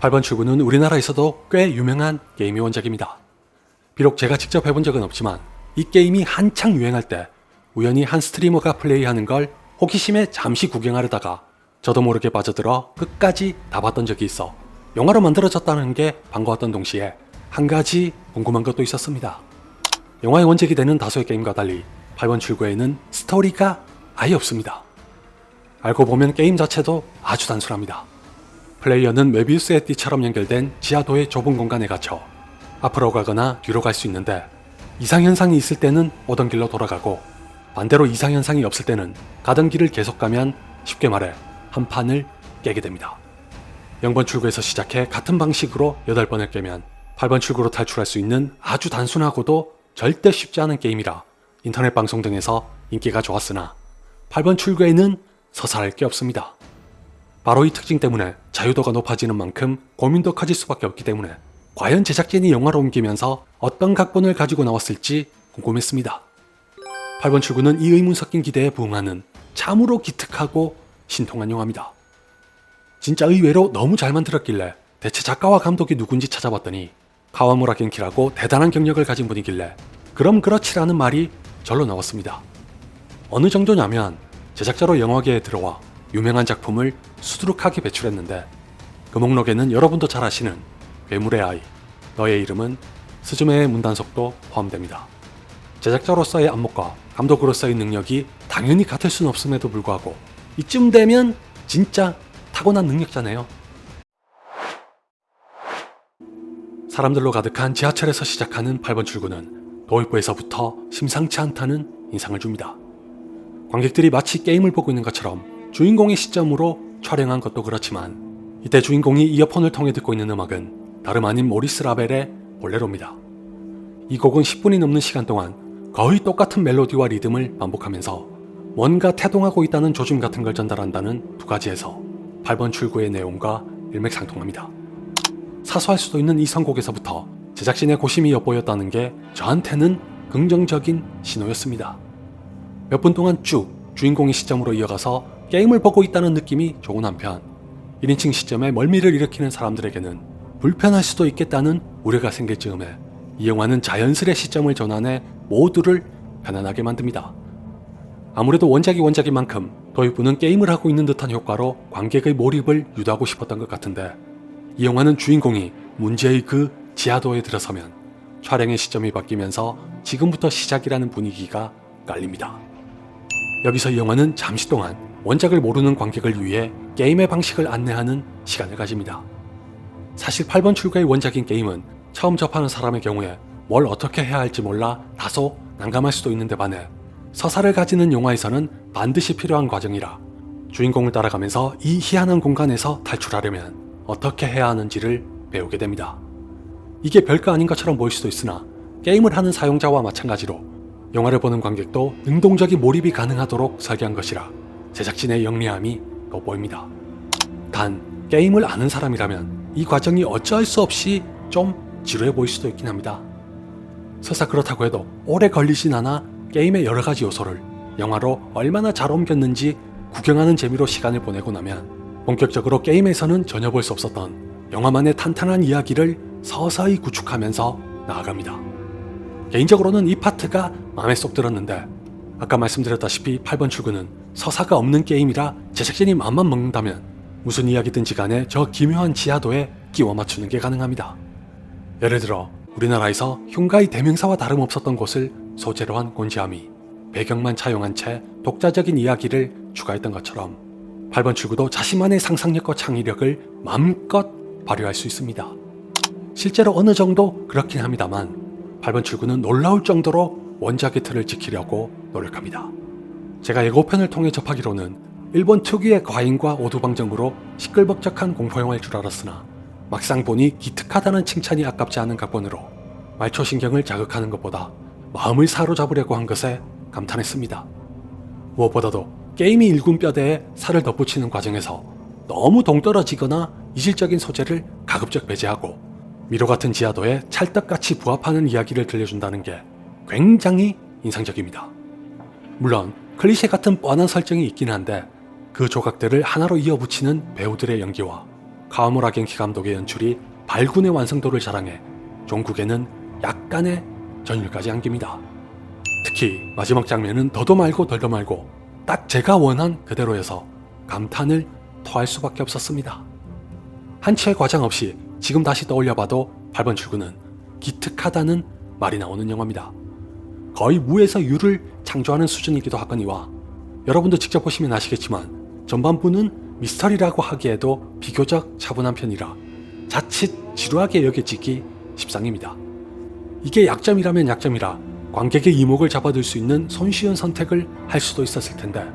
8번 출구는 우리나라에서도 꽤 유명한 게임의 원작입니다. 비록 제가 직접 해본 적은 없지만 이 게임이 한창 유행할 때 우연히 한 스트리머가 플레이하는 걸 호기심에 잠시 구경하려다가 저도 모르게 빠져들어 끝까지 다 봤던 적이 있어 영화로 만들어졌다는 게 반가웠던 동시에 한 가지 궁금한 것도 있었습니다. 영화의 원작이 되는 다수의 게임과 달리 8번 출구에는 스토리가 아예 없습니다. 알고 보면 게임 자체도 아주 단순합니다. 플레이어는 메비우스의 띠처럼 연결된 지하도의 좁은 공간에 갇혀 앞으로 가거나 뒤로 갈 수 있는데 이상현상이 있을 때는 오던 길로 돌아가고 반대로 이상현상이 없을 때는 가던 길을 계속 가면 쉽게 말해 한 판을 깨게 됩니다. 0번 출구에서 시작해 같은 방식으로 8번을 깨면 8번 출구로 탈출할 수 있는 아주 단순하고도 절대 쉽지 않은 게임이라 인터넷 방송 등에서 인기가 좋았으나 8번 출구에는 서사할 게 없습니다. 바로 이 특징 때문에 자유도가 높아지는 만큼 고민도 커질 수밖에 없기 때문에 과연 제작진이 영화로 옮기면서 어떤 각본을 가지고 나왔을지 궁금했습니다. 8번 출구는 이 의문 섞인 기대에 부응하는 참으로 기특하고 신통한 영화입니다. 진짜 의외로 너무 잘 만들었길래 대체 작가와 감독이 누군지 찾아봤더니 카와무라 겐키라고 대단한 경력을 가진 분이길래 그럼 그렇지라는 말이 절로 나왔습니다. 어느 정도냐면 제작자로 영화계에 들어와 유명한 작품을 수두룩하게 배출했는데 그 목록에는 여러분도 잘 아시는 괴물의 아이, 너의 이름은, 스즈메의 문단속도 포함됩니다. 제작자로서의 안목과 감독으로서의 능력이 당연히 같을 수는 없음에도 불구하고 이쯤 되면 진짜 타고난 능력자네요. 사람들로 가득한 지하철에서 시작하는 8번 출구는 도입부에서부터 심상치 않다는 인상을 줍니다. 관객들이 마치 게임을 보고 있는 것처럼 주인공의 시점으로 촬영한 것도 그렇지만 이때 주인공이 이어폰을 통해 듣고 있는 음악은 다름 아닌 모리스 라벨의 볼레로입니다. 이 곡은 10분이 넘는 시간 동안 거의 똑같은 멜로디와 리듬을 반복하면서 뭔가 태동하고 있다는 조짐 같은 걸 전달한다는 두 가지에서 8번 출구의 내용과 일맥상통합니다. 사소할 수도 있는 이 선곡에서부터 제작진의 고심이 엿보였다는 게 저한테는 긍정적인 신호였습니다. 몇 분 동안 쭉 주인공의 시점으로 이어가서 게임을 보고 있다는 느낌이 좋은 한편 1인칭 시점에 멀미를 일으키는 사람들에게는 불편할 수도 있겠다는 우려가 생길 즈음에 이 영화는 자연스레 시점을 전환해 모두를 편안하게 만듭니다. 아무래도 원작이 원작인 만큼 도입부는 게임을 하고 있는 듯한 효과로 관객의 몰입을 유도하고 싶었던 것 같은데 이 영화는 주인공이 문제의 그 지하도에 들어서면 촬영의 시점이 바뀌면서 지금부터 시작이라는 분위기가 깔립니다. 여기서 이 영화는 잠시 동안 원작을 모르는 관객을 위해 게임의 방식을 안내하는 시간을 가집니다. 사실 8번 출구의 원작인 게임은 처음 접하는 사람의 경우에 뭘 어떻게 해야 할지 몰라 다소 난감할 수도 있는데 반해 서사를 가지는 영화에서는 반드시 필요한 과정이라 주인공을 따라가면서 이 희한한 공간에서 탈출하려면 어떻게 해야 하는지를 배우게 됩니다. 이게 별거 아닌 것처럼 보일 수도 있으나 게임을 하는 사용자와 마찬가지로 영화를 보는 관객도 능동적인 몰입이 가능하도록 설계한 것이라 제작진의 영리함이 돋보입니다. 단 게임을 아는 사람이라면 이 과정이 어쩔 수 없이 좀 지루해 보일 수도 있긴 합니다. 설사 그렇다고 해도 오래 걸리진 않아 게임의 여러 가지 요소를 영화로 얼마나 잘 옮겼는지 구경하는 재미로 시간을 보내고 나면 본격적으로 게임에서는 전혀 볼 수 없었던 영화만의 탄탄한 이야기를 서서히 구축하면서 나아갑니다. 개인적으로는 이 파트가 마음에 쏙 들었는데 아까 말씀드렸다시피 8번 출구는 서사가 없는 게임이라 제작진이 마음만 먹는다면 무슨 이야기든지 간에 저 기묘한 지하도에 끼워 맞추는 게 가능합니다. 예를 들어 우리나라에서 흉가의 대명사와 다름없었던 곳을 소재로 한 곤지암이 배경만 차용한 채 독자적인 이야기를 추가했던 것처럼 8번 출구도 자신만의 상상력과 창의력을 마음껏 발휘할 수 있습니다. 실제로 어느 정도 그렇긴 합니다만 8번 출구는 놀라울 정도로 원작의 틀을 지키려고 노력합니다. 제가 예고편을 통해 접하기로는 일본 특유의 과잉과 오두방정으로 시끌벅적한 공포영화일 줄 알았으나 막상 보니 기특하다는 칭찬이 아깝지 않은 각본으로 말초신경을 자극하는 것보다 마음을 사로잡으려고 한 것에 감탄했습니다. 무엇보다도 게임이 일군 뼈대에 살을 덧붙이는 과정에서 너무 동떨어지거나 이질적인 소재를 가급적 배제하고 미로 같은 지하도에 찰떡같이 부합하는 이야기를 들려준다는 게 굉장히 인상적입니다. 물론 클리셰 같은 뻔한 설정이 있긴 한데 그 조각들을 하나로 이어붙이는 배우들의 연기와 카와무라 겐키 감독의 연출이 발군의 완성도를 자랑해 종국에는 약간의 전율까지 안깁니다. 특히 마지막 장면은 더도 말고 덜도 말고 딱 제가 원한 그대로여서 감탄을 토할 수밖에 없었습니다. 한치의 과장 없이 지금 다시 떠올려봐도 8번 출구는 기특하다는 말이 나오는 영화입니다. 거의 무에서 유를 창조하는 수준이기도 하거니와 여러분도 직접 보시면 아시겠지만 전반부는 미스터리라고 하기에도 비교적 차분한 편이라 자칫 지루하게 여겨지기 십상입니다. 이게 약점이라면 약점이라 관객의 이목을 잡아둘 수 있는 손쉬운 선택을 할 수도 있었을 텐데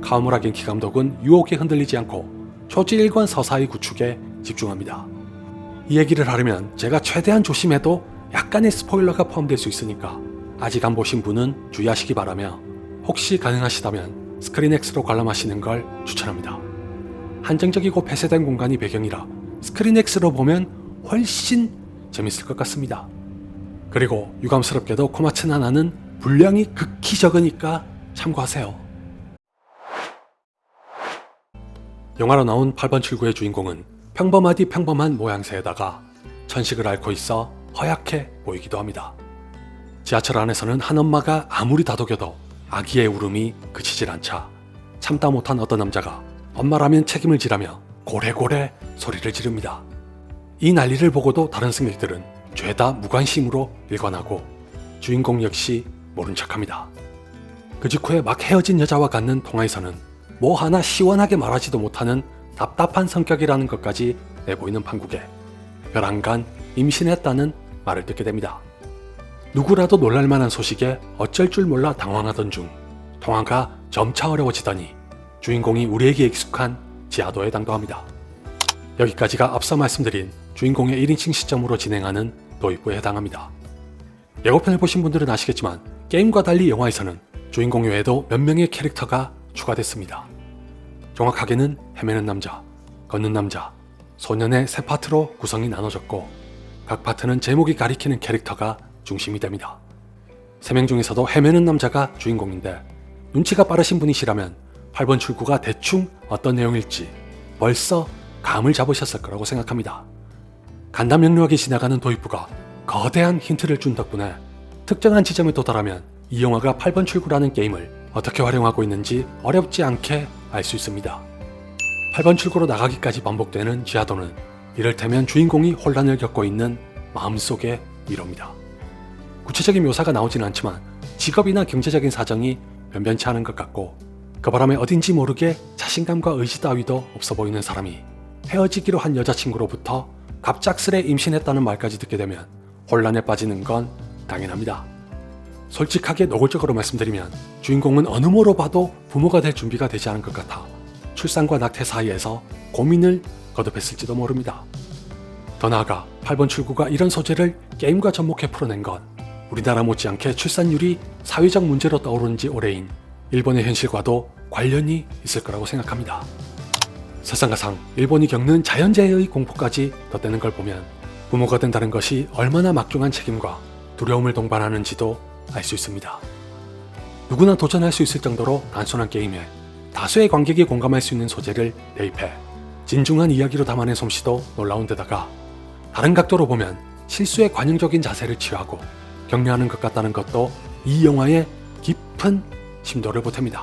카와무라 겐키 감독은 유혹에 흔들리지 않고 초지일관 서사의 구축에 집중합니다. 이 얘기를 하려면 제가 최대한 조심해도 약간의 스포일러가 포함될 수 있으니까 아직 안 보신 분은 주의하시기 바라며 혹시 가능하시다면 스크린X로 관람하시는 걸 추천합니다. 한정적이고 폐쇄된 공간이 배경이라 스크린X로 보면 훨씬 재밌을 것 같습니다. 그리고 유감스럽게도 코마츠 나나는 분량이 극히 적으니까 참고하세요. 영화로 나온 8번 출구의 주인공은 평범하디 평범한 모양새에다가 천식을 앓고 있어 허약해 보이기도 합니다. 지하철 안에서는 한 엄마가 아무리 다독여도 아기의 울음이 그치질 않자 참다 못한 어떤 남자가 엄마라면 책임을 지라며 고래고래 소리를 지릅니다. 이 난리를 보고도 다른 승객들은 죄다 무관심으로 일관하고 주인공 역시 모른 척합니다. 그 직후에 막 헤어진 여자와 갖는 통화에서는 뭐 하나 시원하게 말하지도 못하는 답답한 성격이라는 것까지 내보이는 판국에 벼랑간 임신했다는 말을 듣게 됩니다. 누구라도 놀랄만한 소식에 어쩔 줄 몰라 당황하던 중 통화가 점차 어려워지더니 주인공이 우리에게 익숙한 지하도에 당도합니다. 여기까지가 앞서 말씀드린 주인공의 1인칭 시점으로 진행하는 도입부에 해당합니다. 예고편을 보신 분들은 아시겠지만 게임과 달리 영화에서는 주인공 외에도 몇 명의 캐릭터가 추가됐습니다. 정확하게는 헤매는 남자, 걷는 남자, 소년의 세 파트로 구성이 나눠졌고 각 파트는 제목이 가리키는 캐릭터가 중심이 됩니다. 3명 중에서도 헤매는 남자가 주인공인데 눈치가 빠르신 분이시라면 8번 출구가 대충 어떤 내용일지 벌써 감을 잡으셨을 거라고 생각합니다. 간단명료하게 지나가는 도입부가 거대한 힌트를 준 덕분에 특정한 지점에 도달하면 이 영화가 8번 출구라는 게임을 어떻게 활용하고 있는지 어렵지 않게 알 수 있습니다. 8번 출구로 나가기까지 반복되는 지하도는 이를테면 주인공이 혼란을 겪고 있는 마음속의 위로입니다. 구체적인 묘사가 나오진 않지만 직업이나 경제적인 사정이 변변치 않은 것 같고 그 바람에 어딘지 모르게 자신감과 의지 따위도 없어 보이는 사람이 헤어지기로 한 여자친구로부터 갑작스레 임신했다는 말까지 듣게 되면 혼란에 빠지는 건 당연합니다. 솔직하게 노골적으로 말씀드리면 주인공은 어느 모로 봐도 부모가 될 준비가 되지 않은 것 같아 출산과 낙태 사이에서 고민을 거듭했을지도 모릅니다. 더 나아가 8번 출구가 이런 소재를 게임과 접목해 풀어낸 건 우리나라 못지않게 출산율이 사회적 문제로 떠오른 지 오래인 일본의 현실과도 관련이 있을 거라고 생각합니다. 설상가상 일본이 겪는 자연재해의 공포까지 덧대는 걸 보면 부모가 된다는 것이 얼마나 막중한 책임과 두려움을 동반하는지도 알 수 있습니다. 누구나 도전할 수 있을 정도로 단순한 게임에 다수의 관객이 공감할 수 있는 소재를 대입해 진중한 이야기로 담아낸 솜씨도 놀라운 데다가 다른 각도로 보면 실수에 관용적인 자세를 취하고 격려하는 것 같다는 것도 이 영화의 깊은 심도를 보탭니다.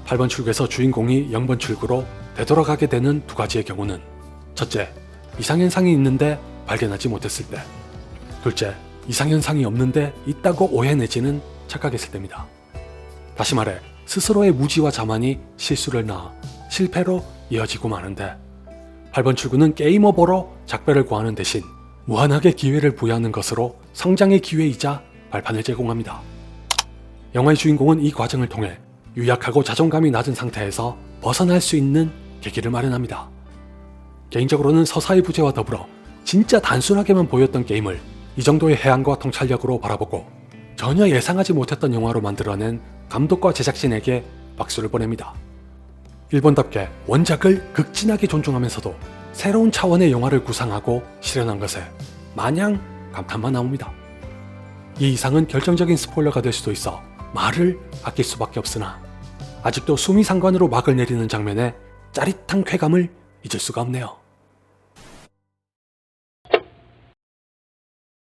8번 출구에서 주인공이 0번 출구로 되돌아가게 되는 두 가지의 경우는 첫째, 이상현상이 있는데 발견하지 못했을 때, 둘째, 이상현상이 없는데 있다고 오해 내지는 착각했을 때입니다. 다시 말해 스스로의 무지와 자만이 실수를 낳아 실패로 이어지고 마는데 8번 출구는 게임 오버로 작별을 구하는 대신 무한하게 기회를 부여하는 것으로 성장의 기회이자 발판을 제공합니다. 영화의 주인공은 이 과정을 통해 유약하고 자존감이 낮은 상태에서 벗어날 수 있는 계기를 마련합니다. 개인적으로는 서사의 부재와 더불어 진짜 단순하게만 보였던 게임을 이 정도의 해안과 통찰력으로 바라보고 전혀 예상하지 못했던 영화로 만들어낸 감독과 제작진에게 박수를 보냅니다. 일본답게 원작을 극진하게 존중하면서도 새로운 차원의 영화를 구상하고 실현한 것에 마냥 감탄만 나옵니다. 이 이상은 결정적인 스포일러가 될 수도 있어 말을 아낄 수밖에 없으나 아직도 수미상관으로 막을 내리는 장면에 짜릿한 쾌감을 잊을 수가 없네요.